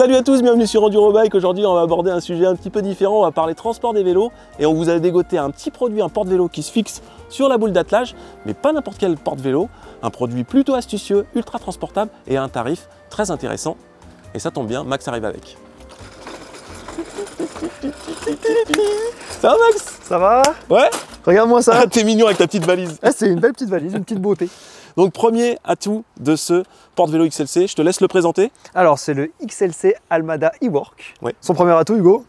Salut à tous, bienvenue sur Endurobike. Aujourd'hui on va aborder un sujet un petit peu différent, on va parler transport des vélos et on vous a dégoté un petit produit, un porte-vélo qui se fixe sur la boule d'attelage, mais pas n'importe quel porte-vélo, un produit plutôt astucieux, ultra transportable et à un tarif très intéressant. Et ça tombe bien, Max arrive avec. Ça va Max? Ça va? Ouais. Regarde-moi ça. Ah, t'es mignon avec ta petite valise. Ah, c'est une belle petite valise, une petite beauté. Donc premier atout de ce porte-vélo XLC, je te laisse le présenter. Alors c'est le XLC Almada e-Work. Ouais. Son premier atout, Hugo?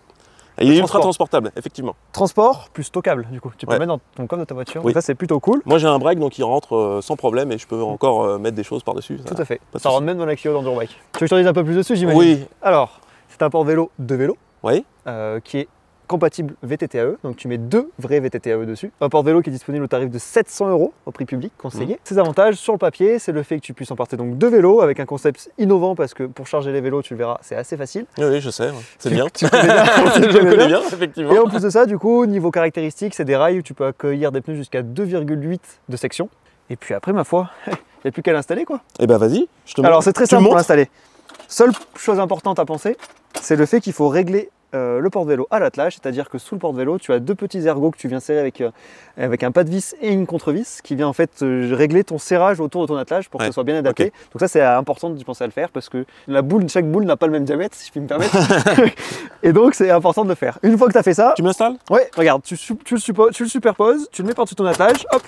Il est ultra transportable, effectivement. Transport plus stockable, du coup. Tu peux le mettre dans ton coffre de ta voiture. Oui. Donc ça c'est plutôt cool. Moi j'ai un break donc il rentre sans problème et je peux encore mettre des choses par-dessus. Tout à fait. Ça rentre même dans la Clio d'Endurobike. Tu veux que je te dise un peu plus dessus, j'imagine? Oui. Alors, c'est un porte-vélo de vélo. Oui. Qui est compatible VTT-AE, donc tu mets deux vrais VTT-AE dessus. Un porte-vélo qui est disponible au tarif de 700 € au prix public conseillé. Ses avantages sur le papier, c'est le fait que tu puisses emporter donc deux vélos avec un concept innovant parce que pour charger les vélos, tu le verras, c'est assez facile. Oui, je sais, c'est bien. Tu connais bien. Je le connais bien, effectivement. Et en plus de ça, du coup, niveau caractéristiques, c'est des rails où tu peux accueillir des pneus jusqu'à 2,8 de section. Et puis après, ma foi, il n'y a plus qu'à l'installer quoi. Eh ben vas-y, je te montre. Alors c'est très simple pour l'installer. Seule chose importante à penser, c'est le fait qu'il faut régler le porte-vélo à l'attelage, c'est-à-dire que sous le porte-vélo, tu as deux petits ergots que tu viens serrer avec un pas de vis et une contre-vis qui vient en fait régler ton serrage autour de ton attelage pour que ce soit bien adapté. Okay. Donc ça c'est important d'y penser à le faire parce que chaque boule n'a pas le même diamètre, si je puis me permettre. Et donc c'est important de le faire. Une fois que tu as fait ça... Tu m'installes? Ouais, regarde, tu le superposes, tu le mets par-dessus ton attelage, hop.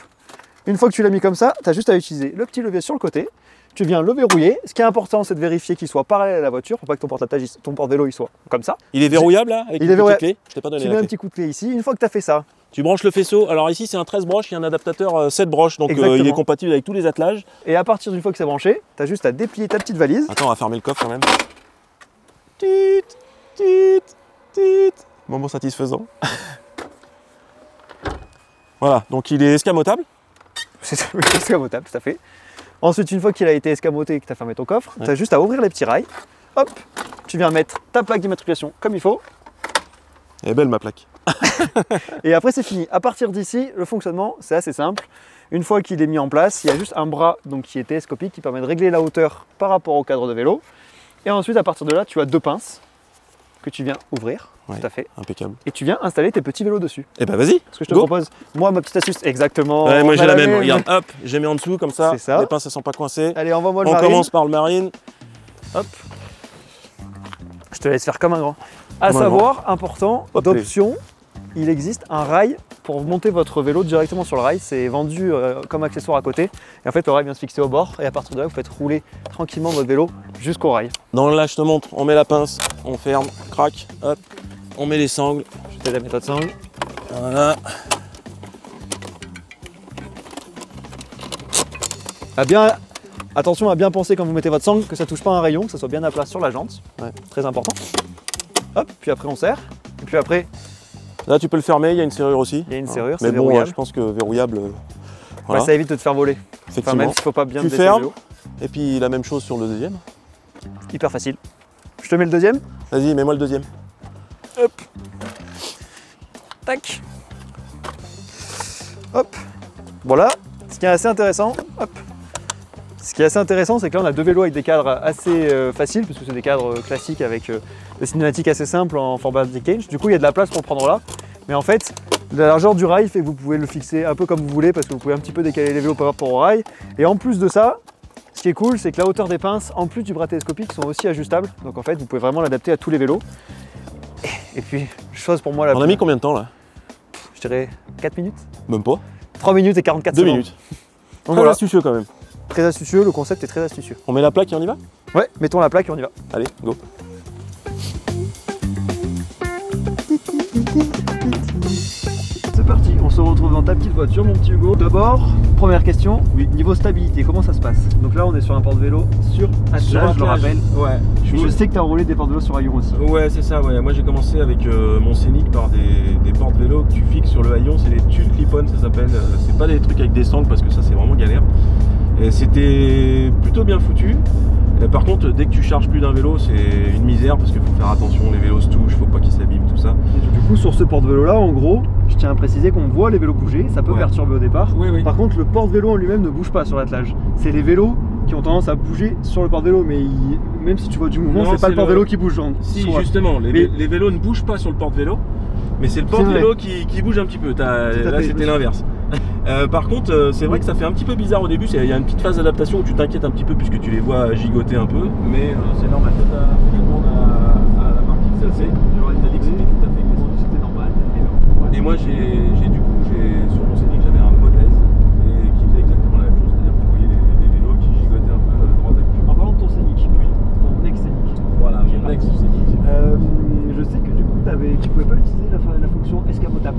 Une fois que tu l'as mis comme ça, tu as juste à utiliser le petit levier sur le côté. Tu viens le verrouiller. Ce qui est important, c'est de vérifier qu'il soit parallèle à la voiture pour pas que ton porte-vélo il soit comme ça. Il est verrouillable là avec une petite clé? Je t'ai pas donné tu la mets clé. un petit coup de clé ici. Une fois que tu as fait ça, tu branches le faisceau. Alors ici c'est un 13 broches, il y a un adaptateur 7 broches, donc il est compatible avec tous les attelages. Et à partir d'une fois que c'est branché, tu as juste à déplier ta petite valise. Attends, on va fermer le coffre quand même. Tit, tit, tit. Moment satisfaisant. Voilà, donc il est escamotable. C'est escamotable, tout à fait. Ensuite, une fois qu'il a été escamoté et que tu as fermé ton coffre, tu as juste à ouvrir les petits rails. Hop, tu viens mettre ta plaque d'immatriculation comme il faut. Elle est belle ma plaque. Et après, c'est fini. À partir d'ici, le fonctionnement, c'est assez simple. Une fois qu'il est mis en place, il y a juste un bras donc, qui est télescopique qui permet de régler la hauteur par rapport au cadre de vélo. Et ensuite, à partir de là, tu as deux pinces que tu viens ouvrir. Ouais, tout à fait. Impeccable. Et tu viens installer tes petits vélos dessus. Et bah vas-y. Ce que je te propose, moi ma petite astuce, exactement. Ouais, moi j'ai la même. Regarde, hop, j'ai mis en dessous comme ça. C'est ça. Les pinces elles sont pas coincées. Allez, envoie-moi le marine. marine. On commence par le marine. Hop. Je te laisse faire comme un grand. À savoir, important, d'option, il existe un rail pour monter votre vélo directement sur le rail. C'est vendu comme accessoire à côté. Et en fait, le rail vient se fixer au bord. Et à partir de là, vous faites rouler tranquillement votre vélo jusqu'au rail. Donc là, je te montre. On met la pince, on ferme, crac, hop. On met les sangles. Je t'ai la méthode sangle. Voilà. Attention à bien penser quand vous mettez votre sangle que ça touche pas un rayon, que ça soit bien à plat sur la jante. Ouais, très important. Hop, puis après on serre. Et puis après. Là tu peux le fermer, il y a une serrure aussi. Il y a une serrure, mais c'est bon, verrouillable. je pense que verrouillable. Voilà. Ouais, ça évite de te faire voler. Effectivement. Enfin, même s'il faut pas bien tu baisser fermes. le vélo. Et puis la même chose sur le deuxième. Hyper facile. Je te mets le deuxième. Vas-y, mets-moi le deuxième. Hop. Tac. Hop. Voilà. Ce qui est assez intéressant, hop. Ce qui est assez intéressant, c'est que là on a deux vélos avec des cadres assez faciles, parce que c'est des cadres classiques avec des cinématiques assez simples en format cage. Du coup, il y a de la place pour le prendre là. Mais en fait, la largeur du rail fait que vous pouvez le fixer un peu comme vous voulez, parce que vous pouvez un petit peu décaler les vélos par rapport au rail. Et en plus de ça, ce qui est cool, c'est que la hauteur des pinces, en plus du bras télescopique, sont aussi ajustables. Donc en fait, vous pouvez vraiment l'adapter à tous les vélos. Et puis, chose pour moi... On a mis combien de temps là? Je dirais 4 minutes. Même pas. 3 minutes et 44 secondes. 2 minutes. Donc voilà. Astucieux quand même. Très astucieux, le concept est très astucieux. On met la plaque et on y va? Ouais, mettons la plaque et on y va. Allez, go. C'est parti, on se retrouve dans ta petite voiture, mon petit Hugo. D'abord, première question, oui, niveau stabilité, comment ça se passe? Donc là, on est sur un porte-vélo sur attelage, je le rappelle. Ouais. Je sais que tu as roulé des porte-vélos sur haillon aussi. Ouais, c'est ça, ouais. Moi j'ai commencé avec mon Scénic par des porte-vélos que tu fixes sur le haillon, c'est des tuiles clip-on, ça s'appelle. C'est pas des trucs avec des sangles parce que ça c'est vraiment galère. Et c'était plutôt bien foutu. Et par contre, dès que tu charges plus d'un vélo, c'est une misère parce qu'il faut faire attention, les vélos se touchent, faut pas qu'ils s'abîment, tout ça. Et du coup, sur ce porte-vélo là, en gros, je tiens à préciser qu'on voit les vélos bouger, ça peut perturber au départ. Oui, oui. Par contre, le porte-vélo en lui-même ne bouge pas sur l'attelage. C'est les vélos qui ont tendance à bouger sur le porte-vélo, mais même si tu vois du mouvement, Non, c'est pas c'est le porte-vélo qui bouge. Si, soit. justement, Mais- les vélos ne bougent pas sur le porte-vélo, mais c'est le C'est porte-vélo qui bouge un petit peu. Là, fait, c'était l'inverse. Par contre, c'est vrai que ça fait un petit peu bizarre au début. Il y a une petite phase d'adaptation où tu t'inquiètes un petit peu puisque tu les vois gigoter un peu, mais c'est normal. Toi, tu as fait la demande à la marque XLC. Tu as dit que c'était tout à fait classique. C'était normal. Et moi, sur mon Scénic, j'avais un Mottez et qui faisait exactement la même chose, c'est-à-dire qu'on voyait les vélos qui gigotaient un peu à droite à gauche. En parlant de ton Scénic, Oui. ton ex-Scénic. Voilà, Qui est mon parti. ex-Scénic. Je sais que du coup, tu pouvais pas utiliser la fonction escamotable.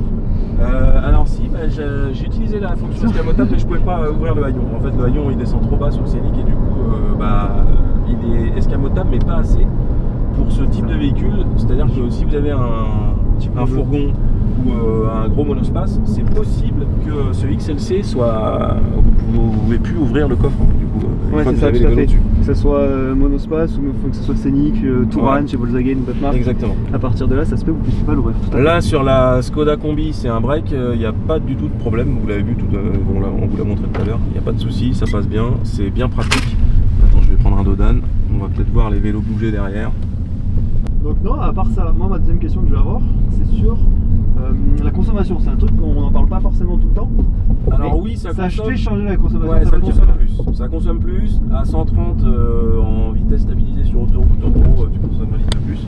Alors si, j'ai utilisé la fonction escamotable mais je pouvais pas ouvrir le haillon. En fait le haillon il descend trop bas sur le Scénic et du coup il est escamotable mais pas assez pour ce type de véhicule. C'est-à-dire que si vous avez un fourgon ou un gros monospace, c'est possible que ce XLC soit... Vous pouvez plus ouvrir le coffre du coup. Ouais, c'est ça, tout à fait. Que ce soit monospace ou que ce soit Scénic, Touran, Ouais. chez Volkswagen ou d'autres marques. Exactement. À partir de là, ça se peut que vous ne puissiez pas l'ouvrir. Tout à fait. Là sur la Skoda Combi c'est un break, il n'y a pas du tout de problème, vous l'avez vu, on vous l'a montré tout à l'heure, il n'y a pas de souci, ça passe bien, c'est bien pratique. Attends, je vais prendre un Dodan, on va peut-être voir les vélos bouger derrière. Donc non, à part ça, moi ma deuxième question que je vais avoir, c'est sur la consommation. C'est un truc qu'on n'en parle pas forcément tout le temps. Alors mais oui, ça fait consomme. changer la consommation. Ouais, de ça ta voiture. consomme plus. Ça consomme plus. À 130 en vitesse stabilisée sur autoroute, en gros, tu consommes un litre de plus.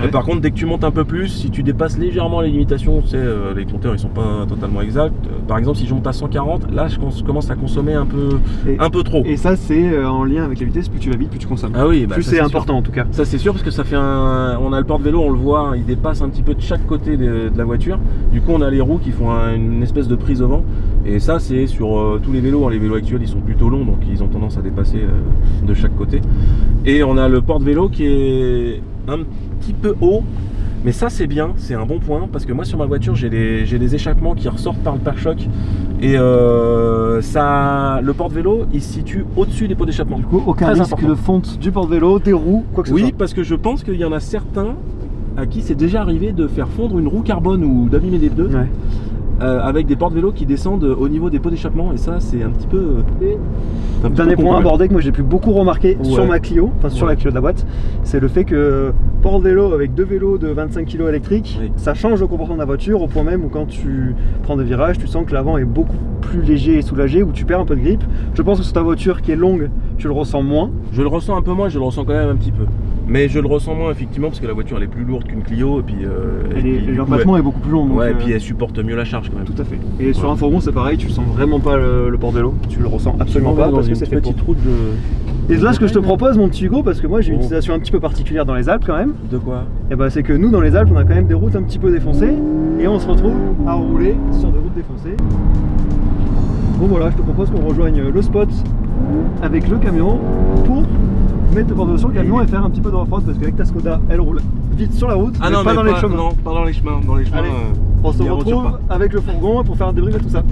Ouais. Par contre, dès que tu montes un peu plus, si tu dépasses légèrement les limitations, tu sais, les compteurs ils sont pas totalement exacts. Par exemple, si je monte à 140, là je commence à consommer un peu trop. Et ça, c'est en lien avec la vitesse. Plus tu vas vite, plus tu consommes. Ah oui, plus ça, c'est sûr. important en tout cas. Ça c'est sûr parce que ça fait on a le porte-vélo, on le voit, il dépasse un petit peu de chaque côté de la voiture. Du coup on a les roues qui font une espèce de prise au vent. Et ça c'est sur tous les vélos, les vélos actuels ils sont plutôt longs donc ils ont tendance à dépasser de chaque côté. Et on a le porte-vélo qui est un petit peu haut. Mais ça c'est bien, c'est un bon point parce que moi sur ma voiture j'ai des échappements qui ressortent par le pare-choc et le porte-vélo il se situe au-dessus des pots d'échappement. Du coup, aucun Très risque important. de fonte du porte-vélo, des roues, quoi que ce soit. Oui, parce que je pense qu'il y en a certains à qui c'est déjà arrivé de faire fondre une roue carbone ou d'abîmer des pneus Ouais. avec des porte-vélos qui descendent au niveau des pots d'échappement et ça c'est un petit peu... Dernier point abordé que moi j'ai pu beaucoup remarquer sur Ouais. ma Clio, enfin sur Ouais. la Clio de la boîte, c'est le fait que porte-vélo avec deux vélos de 25 kg électriques, Oui. ça change le comportement de la voiture au point même où quand tu prends des virages, tu sens que l'avant est beaucoup plus léger et soulagé, où tu perds un peu de grippe. Je pense que sur ta voiture qui est longue, tu le ressens moins. Je le ressens un peu moins, je le ressens quand même un petit peu. Mais je le ressens moins effectivement parce que la voiture elle est plus lourde qu'une Clio et puis... Et l'empattement est beaucoup plus long. Donc, ouais, et puis elle supporte mieux la charge quand même. tout à fait. Et sur Ouais. un fourgon c'est pareil, tu sens vraiment pas le porte-vélo, tu le ressens absolument pas dans parce que une c'est fait pour. petite route de... Et là ce que je te propose mon petit Hugo, parce que moi j'ai une Oh. utilisation un petit peu particulière dans les Alpes quand même, De quoi? et ben c'est que nous dans les Alpes on a quand même des routes un petit peu défoncées et on se retrouve à rouler sur des routes défoncées. Bon voilà, je te propose qu'on rejoigne le spot avec le camion pour mettre le porte-vélo sur le camion et faire un petit peu de off-road parce qu'avec ta Skoda elle roule vite sur la route, Ah mais non, pas mais dans les chemins. Non, pas dans les chemins. Dans les chemins, Allez, on se il y a route sur retrouve pas. avec le fourgon pour faire un débrief de tout ça.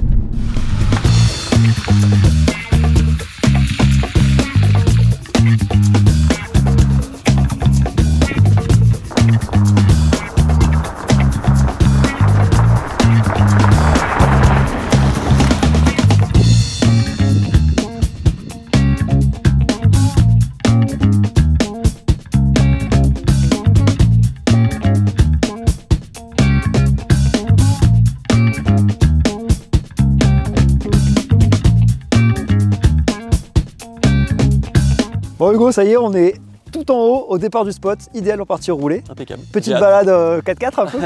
Bon Hugo, ça y est, on est tout en haut au départ du spot, idéal pour partir rouler. Impeccable. Petite balade 4x4 un peu.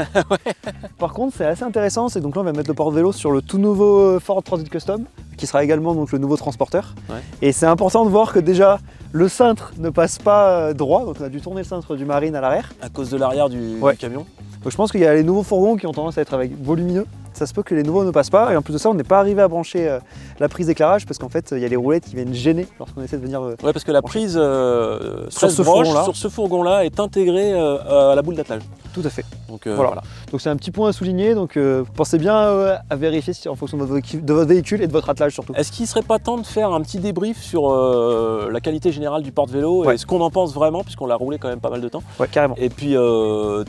Par contre, c'est assez intéressant, c'est donc là on va mettre le porte-vélo sur le tout nouveau Ford Transit Custom, qui sera également donc le nouveau transporteur. Ouais. Et c'est important de voir que déjà le cintre ne passe pas droit, donc on a dû tourner le cintre du Marine à l'arrière. À cause de l'arrière du camion. Donc je pense qu'il y a les nouveaux fourgons qui ont tendance à être avec volumineux. Ça se peut que les nouveaux ne passent pas. Et en plus de ça, on n'est pas arrivé à brancher la prise d'éclairage parce qu'en fait, il y a les roulettes qui viennent gêner lorsqu'on essaie de venir. Ouais, parce que la prise sur ce fourgon-là. sur ce fourgon-là est intégrée à la boule d'attelage. Tout à fait. Donc voilà. Donc c'est un petit point à souligner. Donc pensez bien à vérifier en fonction de votre véhicule et de votre attelage surtout. Est-ce qu'il ne serait pas temps de faire un petit débrief sur la qualité générale du porte-vélo Ouais. et ce qu'on en pense vraiment, puisqu'on l'a roulé quand même pas mal de temps. Ouais, carrément. Et puis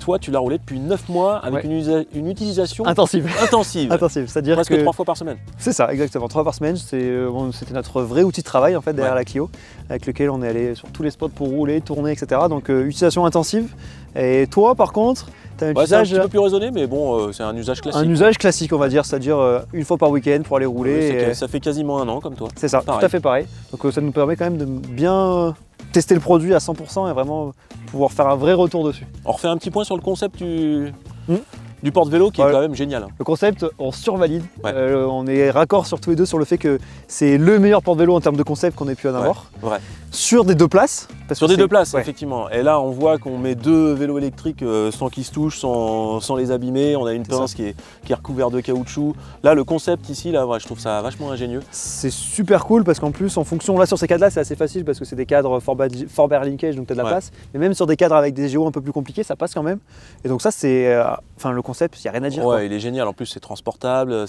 toi, tu l'as roulé depuis 9 mois avec une utilisation Intensive. Intensive. Intensive, c'est-à-dire Presque que 3 fois par semaine. c'est ça, exactement, 3 par semaine. C'était notre vrai outil de travail en fait derrière la Clio, avec lequel on est allé sur tous les spots pour rouler, tourner, etc. Donc utilisation intensive. Et toi, par contre, tu as un C'est un usage, petit peu plus raisonné, mais bon, c'est un usage classique. un usage classique, on va dire, c'est-à-dire une fois par week-end pour aller rouler. Ça fait quasiment un an comme toi. C'est ça, pareil. tout à fait pareil. Donc ça nous permet quand même de bien tester le produit à 100% et vraiment pouvoir faire un vrai retour dessus. On refait un petit point sur le concept du porte-vélo qui est quand même génial. Le concept, on survalide. Ouais. On est raccord sur tous les deux sur le fait que c'est le meilleur porte-vélo en termes de concept qu'on ait pu en avoir. Vrai. Sur des 2 places. Sur des 2 places, effectivement. Et là, on voit qu'on met 2 vélos électriques sans qu'ils se touchent, sans les abîmer. On a une pince qui est recouverte de caoutchouc. Là, le concept ici, là, je trouve ça vachement ingénieux. C'est super cool parce qu'en plus, en fonction, là sur ces cadres-là, c'est assez facile parce que c'est des cadres Forbear linkage, donc tu as de la place. Mais même sur des cadres avec des géos un peu plus compliqués, ça passe quand même. Et donc ça, c'est, le concept, il n'y a rien à dire. Ouais, il est génial. En plus, c'est transportable.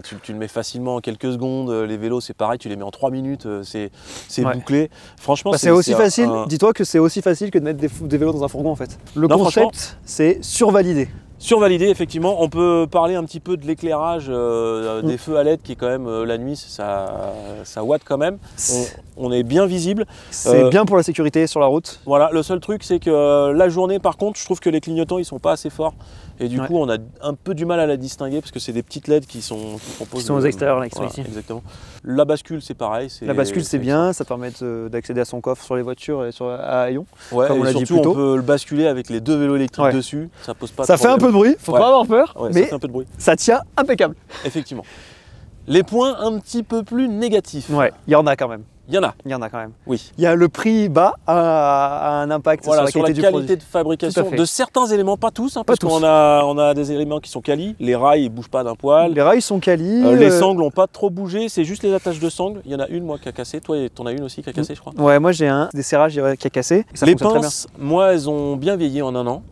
Tu le mets facilement en quelques secondes. Les vélos, c'est pareil, tu les mets en 3 minutes. C'est bouclé. Franchement, c'est aussi facile. Dis-toi que c'est aussi facile que de mettre des vélos dans un fourgon en fait. Le concept, c'est survalidé. Survalidé, effectivement. On peut parler un petit peu de l'éclairage des feux à LED qui est quand même la nuit, ça watt quand même. On est bien visible. C'est bien pour la sécurité sur la route. Voilà, le seul truc c'est que la journée par contre, je trouve que les clignotants ils sont pas assez forts. Et du coup, on a un peu du mal à la distinguer parce que c'est des petites LED qui sont aux extérieurs, là, qui sont ici. Exactement. La bascule, c'est pareil. La bascule, c'est bien, ça permet d'accéder à son coffre sur les voitures et à Lyon. Ouais, comme on l'a dit plus tôt. On peut le basculer avec les 2 vélos électriques dessus. Ça pose pas. Ça fait un peu de bruit, faut pas avoir peur, mais ça fait un peu de bruit. Ça tient impeccable. Effectivement. Les points un petit peu plus négatifs. Ouais, il y en a quand même. Il y en a. Il y en a quand même. Oui. Il y a le prix bas à un impact sur la qualité du produit. De fabrication de certains éléments, pas tous, parce qu'on a des éléments qui sont quali. Les rails, ils bougent pas d'un poil. Les rails sont quali. Les sangles n'ont pas trop bougé, c'est juste les attaches de sangles. Il y en a une, moi, qui a cassé. Toi, t'en as une aussi qui a cassé, je crois. Ouais, moi j'ai des serrages qui a cassé. Les pinces, moi, elles ont bien vieilli en un an.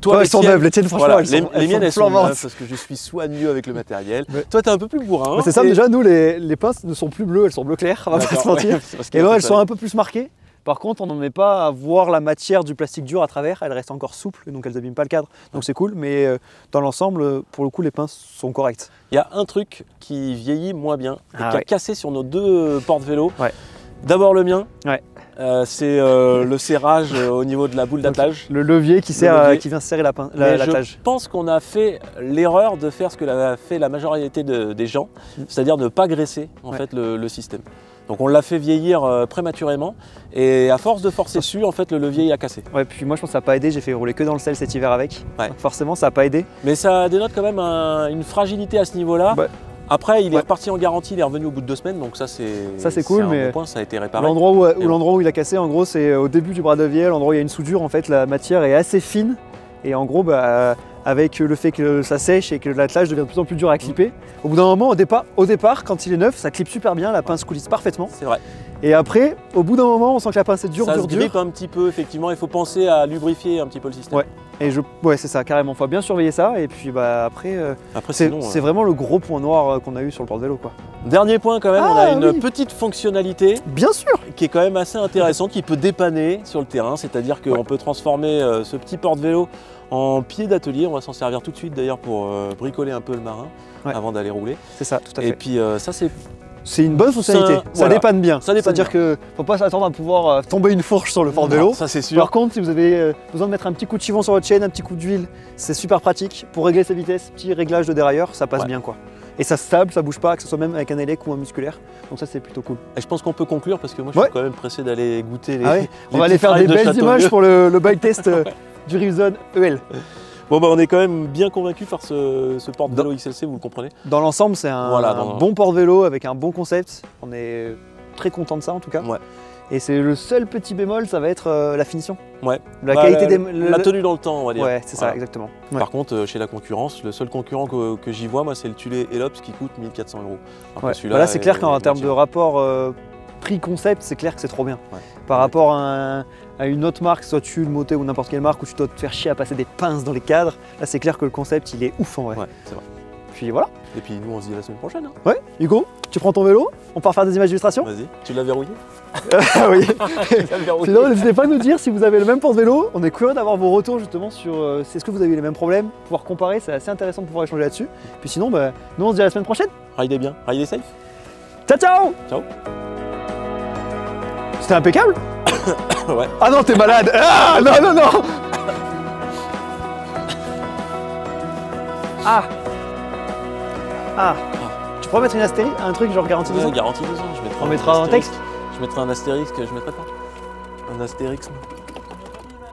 Toi, elles sont neuves, les tiennes, franchement, les miennes, elles sont neuves parce que je suis soigneux avec le matériel. Toi, t'es un peu plus bourrin. C'est ça, déjà, nous, les pinces ne sont plus bleues, elles sont bleu clair, on va pas se mentir. Et là, elles sont un peu plus marquées. Par contre, on n'en met pas à voir la matière du plastique dur à travers, elles restent encore souples, donc elles n'abîment pas le cadre. Donc c'est cool, mais dans l'ensemble, pour le coup, les pinces sont correctes. Il y a un truc qui vieillit moins bien et qui a cassé sur nos 2 porte-vélos. D'abord le mien. C'est le serrage au niveau de la boule d'attelage. Le levier qui vient serrer l'attelage. Je pense qu'on a fait l'erreur de faire ce que l'a fait la majorité des gens, c'est-à-dire de ne pas graisser en fait, le système. Donc on l'a fait vieillir prématurément et à force de forcer dessus, en fait, le levier il a cassé. Ouais, puis moi je pense que ça n'a pas aidé, j'ai fait rouler que dans le sel cet hiver avec. Donc forcément ça n'a pas aidé. Mais ça dénote quand même une fragilité à ce niveau-là. Après, il est reparti en garantie, il est revenu au bout de 2 semaines, donc ça c'est cool, mais bon point, ça a été réparé. L'endroit où il a cassé, en gros, c'est au début du bras de levier, l'endroit où il y a une soudure, en fait, la matière est assez fine, et en gros, avec le fait que ça sèche et que l'attelage devient de plus en plus dur à clipper, au bout d'un moment, au départ, quand il est neuf, ça clippe super bien, la pince coulisse parfaitement. C'est vrai. Et après, au bout d'un moment, on sent que la pince est dure, ça se grippe un petit peu, effectivement, il faut penser à lubrifier un petit peu le système. Ouais, c'est ça, carrément. Il faut bien surveiller ça. Et puis après c'est vraiment le gros point noir qu'on a eu sur le porte-vélo, quoi. Dernier point quand même, on a une petite fonctionnalité. Bien sûr. Qui est quand même assez intéressante, qui peut dépanner sur le terrain. C'est-à-dire qu'on peut transformer ce petit porte-vélo en pied d'atelier. On va s'en servir tout de suite d'ailleurs pour bricoler un peu le marin avant d'aller rouler. C'est ça, tout à fait. Et puis ça c'est une bonne fonctionnalité, ça dépanne bien. C'est-à-dire qu'il ne faut pas s'attendre à pouvoir tomber une fourche sur le porte-vélo. Ça c'est sûr. Par contre, si vous avez besoin de mettre un petit coup de chivon sur votre chaîne, un petit coup d'huile, c'est super pratique. Pour régler sa vitesse, petit réglage de dérailleur, ça passe bien, quoi. Et ça se stable, ça bouge pas, que ce soit même avec un élec ou un musculaire. Donc ça c'est plutôt cool. Et je pense qu'on peut conclure parce que moi je suis quand même pressé d'aller goûter les on va aller faire des belles images pour le bike test du Rivzone EL. Bon on est quand même bien convaincu par ce porte-vélo XLC, vous le comprenez. Dans l'ensemble c'est un bon porte-vélo avec un bon concept. On est très content de ça en tout cas. Et c'est le seul petit bémol, ça va être la finition. La qualité la tenue dans le temps, on va dire. Ouais, c'est ça, exactement. Par contre, chez la concurrence, le seul concurrent que j'y vois, moi, c'est le Tulé Elops qui coûte 1 400 €. Là, c'est clair qu'en termes de rapport prix-concept, c'est clair que c'est trop bien. Par rapport à une autre marque, soit Tulle, Moté ou n'importe quelle marque où tu dois te faire chier à passer des pinces dans les cadres, là, c'est clair que le concept, il est ouf en vrai. C'est vrai. puis voilà. Et puis nous on se dit à la semaine prochaine. Hein. Ouais, Hugo, tu prends ton vélo, on part faire des images d'illustration. Vas-y, tu l'as verrouillé? Ah oui. Tu l'as verrouillé. Sinon, n'hésitez pas à nous dire si vous avez le même porte-vélo. On est curieux d'avoir vos retours justement sur est-ce que vous avez eu les mêmes problèmes, pouvoir comparer, c'est assez intéressant de pouvoir échanger là-dessus. Puis sinon, bah, nous on se dit à la semaine prochaine. Ridez bien, ridez safe. Ciao ciao. Ciao. C'était impeccable. Ouais. Ah non, t'es malade. Ah non, non, non. Ah. Ah. Tu pourrais mettre une astérisque, un truc genre garantie 2 ans? Garantie 2 ans, je mettrai On mettra un texte. Je mettrai un astérisque, je mettrai pas. Un astérisque.